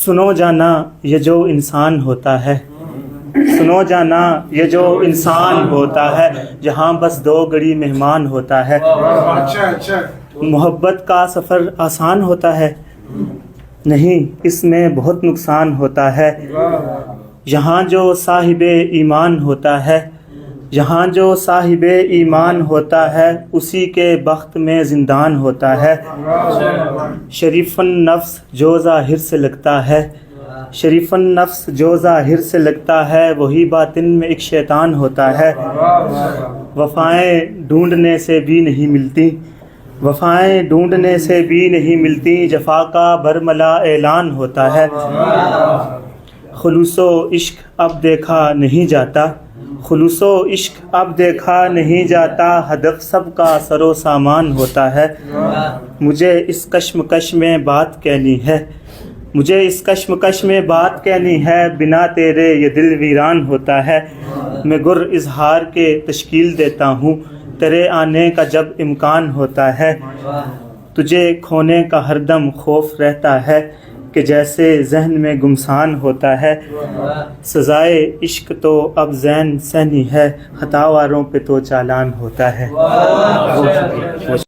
سنو جانا یہ جو انسان ہوتا ہے، سنو جانا یہ جو انسان ہوتا ہے، جہاں بس دو گھڑی مہمان ہوتا ہے۔ محبت کا سفر آسان ہوتا ہے نہیں، اس میں بہت نقصان ہوتا ہے۔ یہاں جو صاحب ایمان ہوتا ہے، یہاں جو صاحب ایمان ہوتا ہے، اسی کے بخت میں زندان ہوتا ہے۔ شریف النفس جو ظاہر سے لگتا ہے، شریف النفس جو ظاہر سے لگتا ہے، وہی باطن میں ایک شیطان ہوتا ہے۔ وفائیں ڈھونڈنے سے بھی نہیں ملتی، وفائیں ڈھونڈنے سے بھی نہیں ملتی، جفا کا برملا اعلان ہوتا ہے۔ خلوص و عشق اب دیکھا نہیں جاتا، خلوص و عشق اب دیکھا نہیں جاتا، ہدف سب کا سر و سامان ہوتا ہے۔ مجھے اس کشمکش میں بات کہنی ہے، مجھے اس کشمکش میں بات کہنی ہے، بنا تیرے یہ دل ویران ہوتا ہے۔ میں گر اظہار کے تشکیل دیتا ہوں، تیرے آنے کا جب امکان ہوتا ہے۔ تجھے کھونے کا ہر دم خوف رہتا ہے، کہ جیسے ذہن میں گمسان ہوتا ہے۔ سزائے عشق تو اب ذہن سہنی ہے، خطا واروں پہ تو چالان ہوتا ہے۔